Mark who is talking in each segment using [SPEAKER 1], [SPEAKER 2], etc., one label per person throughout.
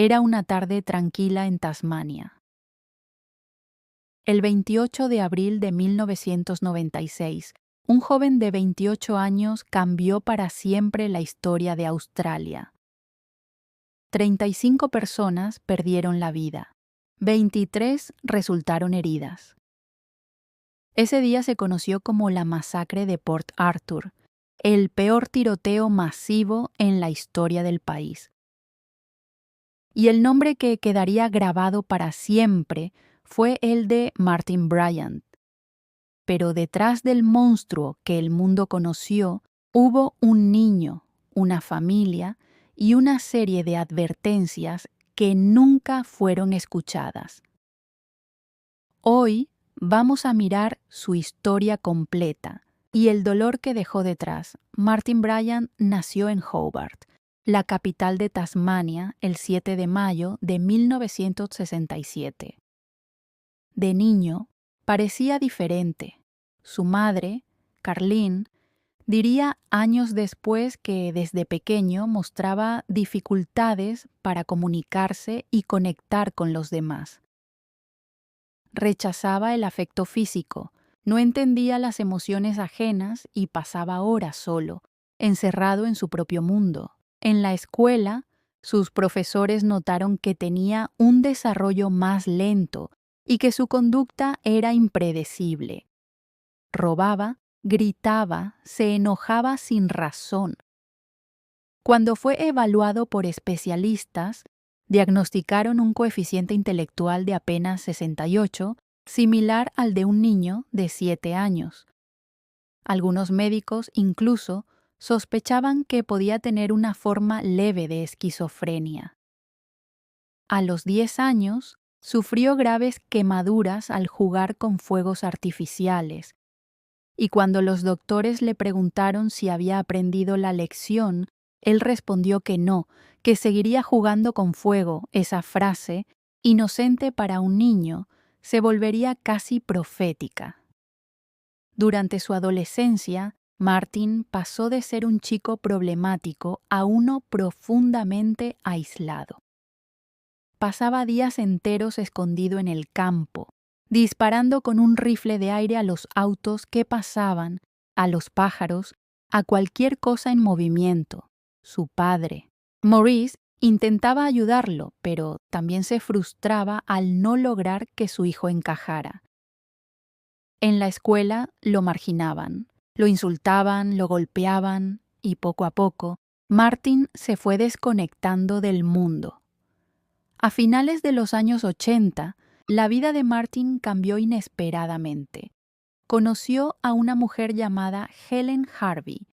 [SPEAKER 1] Era una tarde tranquila en Tasmania. El 28 de abril de 1996, un joven de 28 años cambió para siempre la historia de Australia. 35 personas perdieron la vida. 23 resultaron heridas. Ese día se conoció como la masacre de Port Arthur, el peor tiroteo masivo en la historia del país. Y el nombre que quedaría grabado para siempre fue el de Martin Bryant. Pero detrás del monstruo que el mundo conoció, hubo un niño, una familia y una serie de advertencias que nunca fueron escuchadas. Hoy vamos a mirar su historia completa y el dolor que dejó detrás. Martin Bryant nació en Hobart, la capital de Tasmania, el 7 de mayo de 1967. De niño, parecía diferente. Su madre, Carlene, diría años después que desde pequeño mostraba dificultades para comunicarse y conectar con los demás. Rechazaba el afecto físico, no entendía las emociones ajenas y pasaba horas solo, encerrado en su propio mundo. En la escuela, sus profesores notaron que tenía un desarrollo más lento y que su conducta era impredecible. Robaba, gritaba, se enojaba sin razón. Cuando fue evaluado por especialistas, diagnosticaron un coeficiente intelectual de apenas 68, similar al de un niño de 7 años. Algunos médicos incluso sospechaban que podía tener una forma leve de esquizofrenia. A los 10 años, sufrió graves quemaduras al jugar con fuegos artificiales, y cuando los doctores le preguntaron si había aprendido la lección, él respondió que no, que seguiría jugando con fuego. Esa frase, inocente para un niño, se volvería casi profética. Durante su adolescencia, Martin pasó de ser un chico problemático a uno profundamente aislado. Pasaba días enteros escondido en el campo, disparando con un rifle de aire a los autos que pasaban, a los pájaros, a cualquier cosa en movimiento. Su padre, Maurice, intentaba ayudarlo, pero también se frustraba al no lograr que su hijo encajara. En la escuela lo marginaban, lo insultaban, lo golpeaban y poco a poco, Martin se fue desconectando del mundo. A finales de los años 80, la vida de Martin cambió inesperadamente. Conoció a una mujer llamada Helen Harvey,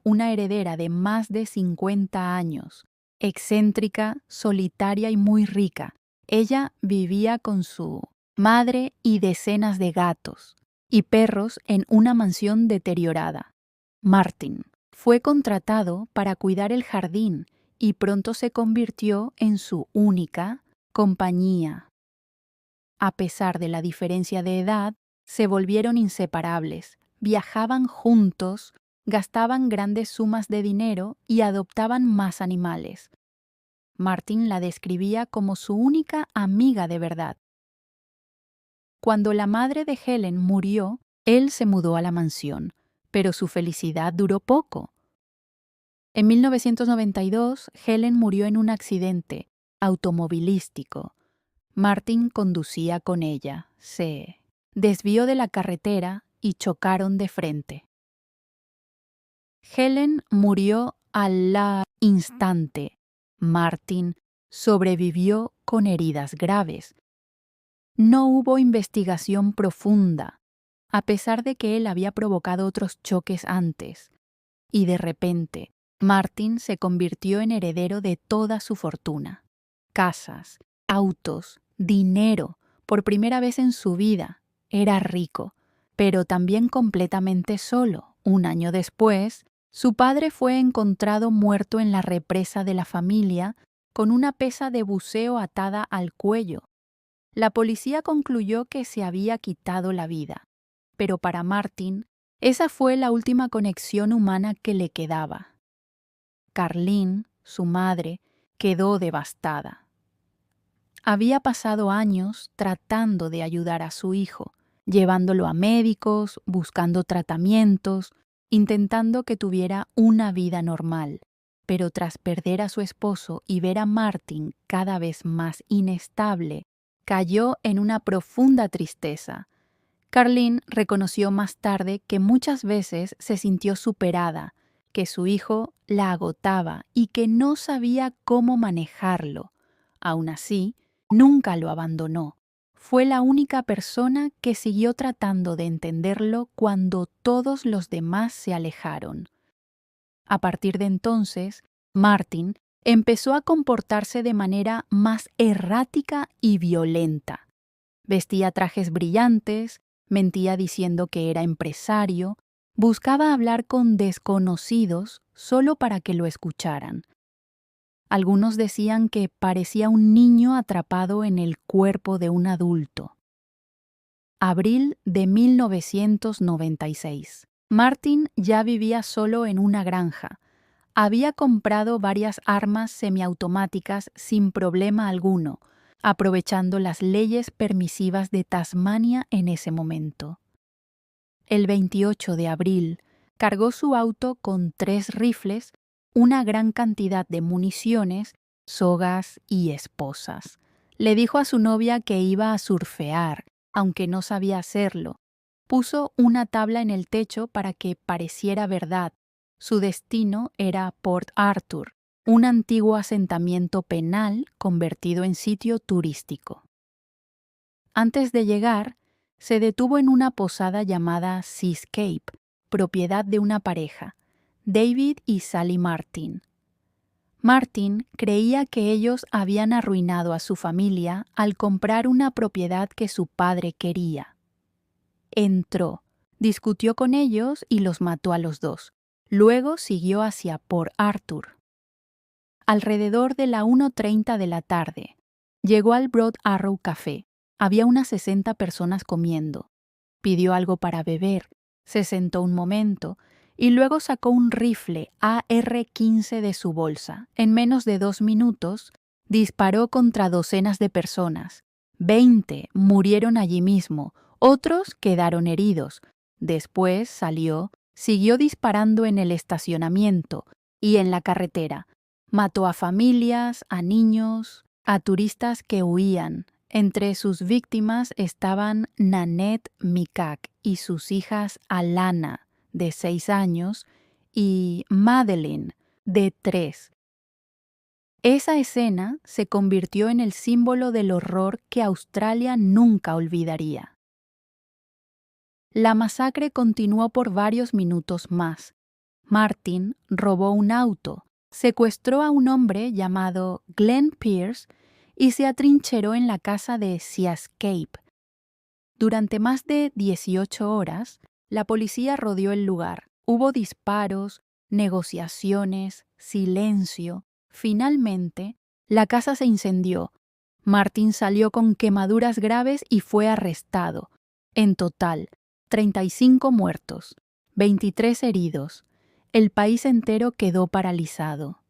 [SPEAKER 1] una heredera de más de 50 años, excéntrica, solitaria y muy rica. Ella vivía con su madre y decenas de gatos y perros en una mansión deteriorada. Martin fue contratado para cuidar el jardín y pronto se convirtió en su única compañía. A pesar de la diferencia de edad, se volvieron inseparables, viajaban juntos, gastaban grandes sumas de dinero y adoptaban más animales. Martin la describía como su única amiga de verdad. Cuando la madre de Helen murió, él se mudó a la mansión, pero su felicidad duró poco. En 1992, Helen murió en un accidente automovilístico. Martin conducía con ella, se desvió de la carretera y chocaron de frente. Helen murió al instante. Martin sobrevivió con heridas graves. No hubo investigación profunda, a pesar de que él había provocado otros choques antes. Y de repente, Martin se convirtió en heredero de toda su fortuna. Casas, autos, dinero. Por primera vez en su vida, era rico, pero también completamente solo. Un año después, su padre fue encontrado muerto en la represa de la familia con una pesa de buceo atada al cuello. La policía concluyó que se había quitado la vida, pero para Martin, esa fue la última conexión humana que le quedaba. Carlene, su madre, quedó devastada. Había pasado años tratando de ayudar a su hijo, llevándolo a médicos, buscando tratamientos, intentando que tuviera una vida normal. Pero tras perder a su esposo y ver a Martin cada vez más inestable, cayó en una profunda tristeza. Carlene reconoció más tarde que muchas veces se sintió superada, que su hijo la agotaba y que no sabía cómo manejarlo. Aún así, nunca lo abandonó. Fue la única persona que siguió tratando de entenderlo cuando todos los demás se alejaron. A partir de entonces, Martin empezó a comportarse de manera más errática y violenta. Vestía trajes brillantes, mentía diciendo que era empresario, buscaba hablar con desconocidos solo para que lo escucharan. Algunos decían que parecía un niño atrapado en el cuerpo de un adulto. Abril de 1996. Martin ya vivía solo en una granja. Había comprado varias armas semiautomáticas sin problema alguno, aprovechando las leyes permisivas de Tasmania en ese momento. El 28 de abril, cargó su auto con 3 rifles, una gran cantidad de municiones, sogas y esposas. Le dijo a su novia que iba a surfear, aunque no sabía hacerlo. Puso una tabla en el techo para que pareciera verdad. Su destino era Port Arthur, un antiguo asentamiento penal convertido en sitio turístico. Antes de llegar, se detuvo en una posada llamada Seascape, propiedad de una pareja, David y Sally Martin. Martin creía que ellos habían arruinado a su familia al comprar una propiedad que su padre quería. Entró, discutió con ellos y los mató a los dos. Luego siguió hacia Port Arthur. Alrededor de la 1:30 de la tarde, llegó al Broad Arrow Café. Había unas 60 personas comiendo. Pidió algo para beber, se sentó un momento y luego sacó un rifle AR-15 de su bolsa. En menos de 2 minutos, disparó contra docenas de personas. 20 murieron allí mismo, otros quedaron heridos. Después siguió disparando en el estacionamiento y en la carretera. Mató a familias, a niños, a turistas que huían. Entre sus víctimas estaban Nanette Mikak y sus hijas Alana, de 6 años, y Madeleine, de 3. Esa escena se convirtió en el símbolo del horror que Australia nunca olvidaría. La masacre continuó por varios minutos más. Martin robó un auto, secuestró a un hombre llamado Glenn Pierce y se atrincheró en la casa de Seascape. Durante más de 18 horas, la policía rodeó el lugar. Hubo disparos, negociaciones, silencio. Finalmente, la casa se incendió. Martin salió con quemaduras graves y fue arrestado. En total, 35 muertos, 23 heridos. El país entero quedó paralizado.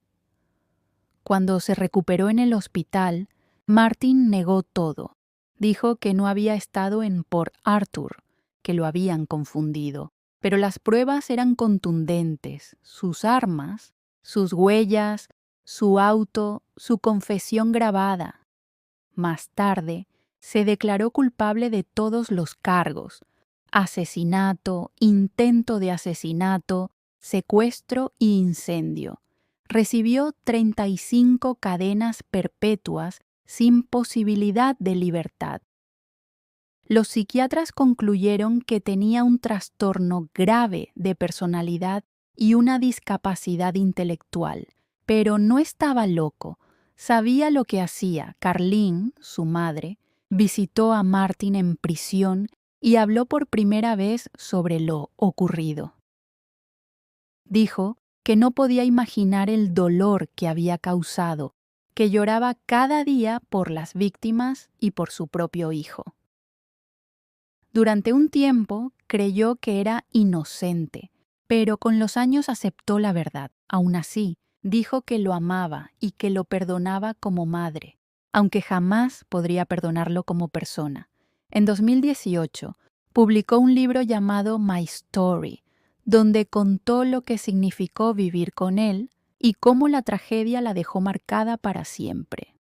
[SPEAKER 1] Cuando se recuperó en el hospital, Martin negó todo. Dijo que no había estado en Port Arthur, que lo habían confundido. Pero las pruebas eran contundentes. Sus armas, sus huellas, su auto, su confesión grabada. Más tarde, se declaró culpable de todos los cargos: asesinato, intento de asesinato, secuestro e incendio. Recibió 35 cadenas perpetuas sin posibilidad de libertad. Los psiquiatras concluyeron que tenía un trastorno grave de personalidad y una discapacidad intelectual, pero no estaba loco. Sabía lo que hacía. Carlene, su madre, visitó a Martin en prisión y habló por primera vez sobre lo ocurrido. Dijo que no podía imaginar el dolor que había causado, que lloraba cada día por las víctimas y por su propio hijo. Durante un tiempo creyó que era inocente, pero con los años aceptó la verdad. Aún así, dijo que lo amaba y que lo perdonaba como madre. aunque jamás podría perdonarlo como persona. En 2018, publicó un libro llamado My Story, donde contó lo que significó vivir con él y cómo la tragedia la dejó marcada para siempre.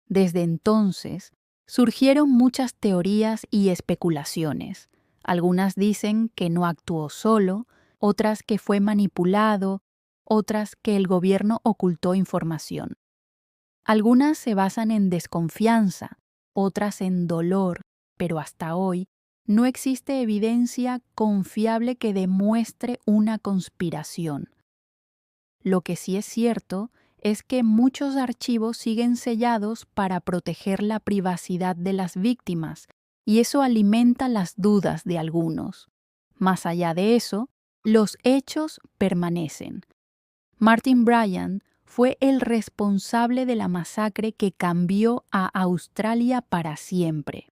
[SPEAKER 1] Desde entonces, surgieron muchas teorías y especulaciones. Algunas dicen que no actuó solo, otras que fue manipulado, otras que el gobierno ocultó información. Algunas se basan en desconfianza, otras en dolor, pero hasta hoy no existe evidencia confiable que demuestre una conspiración. Lo que sí es cierto es que muchos archivos siguen sellados para proteger la privacidad de las víctimas, y eso alimenta las dudas de algunos. Más allá de eso, los hechos permanecen. Martin Bryant fue el responsable de la masacre que cambió a Australia para siempre.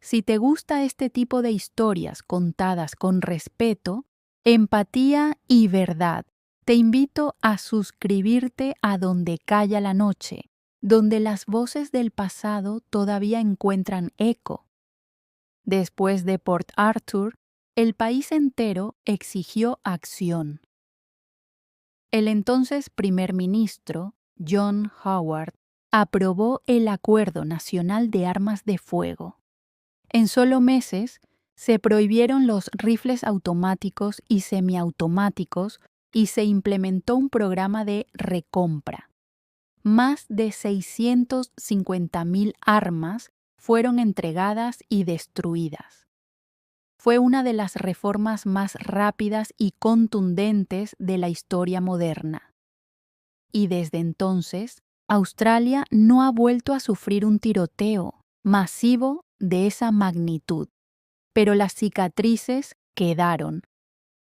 [SPEAKER 1] Si te gusta este tipo de historias contadas con respeto, empatía y verdad, te invito a suscribirte a Donde Calla la Noche, donde las voces del pasado todavía encuentran eco. Después de Port Arthur, el país entero exigió acción. El entonces primer ministro, John Howard, aprobó el Acuerdo Nacional de Armas de Fuego. En solo meses, se prohibieron los rifles automáticos y semiautomáticos y se implementó un programa de recompra. Más de 650,000 armas fueron entregadas y destruidas. Fue una de las reformas más rápidas y contundentes de la historia moderna. Y desde entonces, Australia no ha vuelto a sufrir un tiroteo masivo de esa magnitud. Pero las cicatrices quedaron.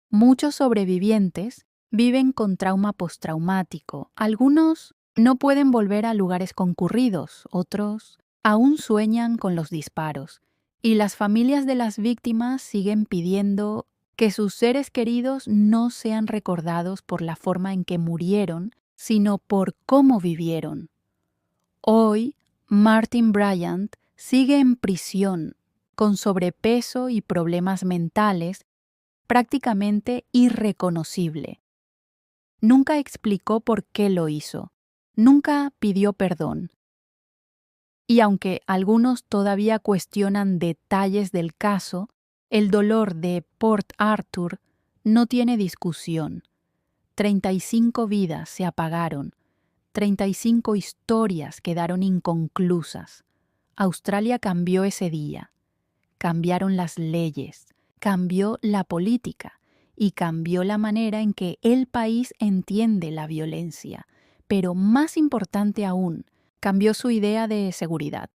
[SPEAKER 1] Muchos sobrevivientes viven con trauma postraumático. Algunos no pueden volver a lugares concurridos, otros aún sueñan con los disparos. Y las familias de las víctimas siguen pidiendo que sus seres queridos no sean recordados por la forma en que murieron, sino por cómo vivieron. Hoy, Martin Bryant sigue en prisión, con sobrepeso y problemas mentales, prácticamente irreconocible. Nunca explicó por qué lo hizo, nunca pidió perdón. Y aunque algunos todavía cuestionan detalles del caso, el dolor de Port Arthur no tiene discusión. 35 vidas se apagaron, 35 historias quedaron inconclusas. Australia cambió ese día. Cambiaron las leyes, cambió la política y cambió la manera en que el país entiende la violencia. Pero más importante aún, cambió su idea de seguridad.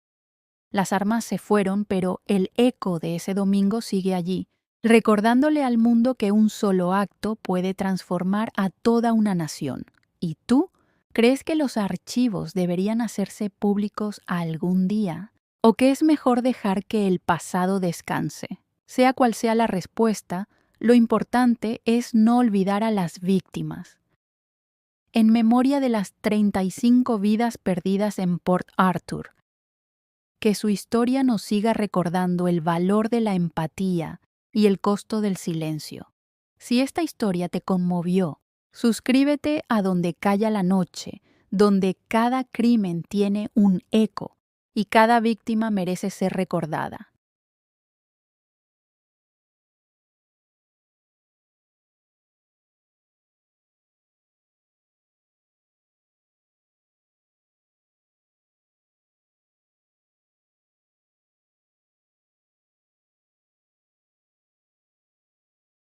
[SPEAKER 1] Las armas se fueron, pero el eco de ese domingo sigue allí, recordándole al mundo que un solo acto puede transformar a toda una nación. ¿Y tú? ¿Crees que los archivos deberían hacerse públicos algún día? ¿O que es mejor dejar que el pasado descanse? Sea cual sea la respuesta, lo importante es no olvidar a las víctimas. En memoria de las 35 vidas perdidas en Port Arthur, que su historia nos siga recordando el valor de la empatía y el costo del silencio. Si esta historia te conmovió, suscríbete a Donde Calla la Noche, donde cada crimen tiene un eco y cada víctima merece ser recordada.